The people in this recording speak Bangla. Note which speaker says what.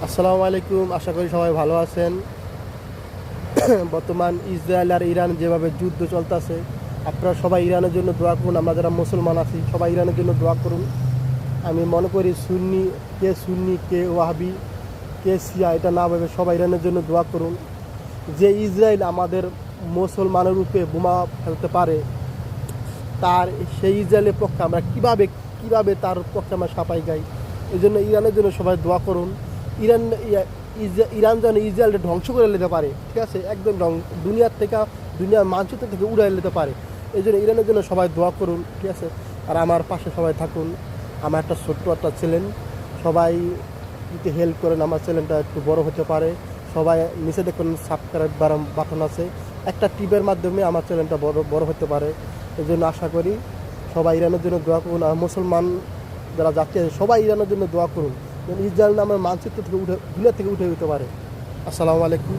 Speaker 1: আসসালামু আলাইকুম, আশা করি সবাই ভালো আছেন। বর্তমান ইসরায়েল আর ইরান যেভাবে যুদ্ধ চলতেছে, আপনারা সবাই ইরানের জন্য দোয়া করুন। আমরা যারা মুসলমান আছি সবাই ইরানের জন্য দোয়া করুন। আমি মনে করি সুন্নি কে ওয়াহাবি কে শিয়া এটা না ভেবে সবাই ইরানের জন্য দোয়া করুন। যে ইসরায়েল আমাদের মুসলমানের রূপে বোমা ফেলতে পারে, তার সেই ইসরায়েলের পক্ষে আমরা কিভাবে তার পক্ষে আমরা সাপাই গাই। এই জন্য ইরানের জন্য সবাই দোয়া করুন। ইরান ইরান যেন ইসরায়েলকে ধ্বংস করে নিতে পারে, ঠিক আছে, একদম দুনিয়ার মানচিত্র থেকে উড়াই নিতে পারে। এই জন্য ইরানের জন্য সবাই দোয়া করুন, ঠিক আছে। আর আমার পাশে সবাই থাকুন। আমার একটা ছোট্ট একটা চ্যানেল, সবাই একটু হেল্প করেন আমার চ্যানেলটা একটু বড় হতে পারে। সবাই নিচে দেখুন সাবস্ক্রাইব বাটন আছে, একটা টিপের মাধ্যমে আমার চ্যানেলটা বড় হতে পারে। এই জন্য আশা করি সবাই ইরানের জন্য দোয়া করুন। আর মুসলমান যারা যাচ্ছে সবাই ইরানের জন্য দোয়া করুন, যেন ইসরায়েল নামের মানচিত্র থেকে দুনিয়া থেকে উঠে যেতে পারে। আসসালামু আলাইকুম।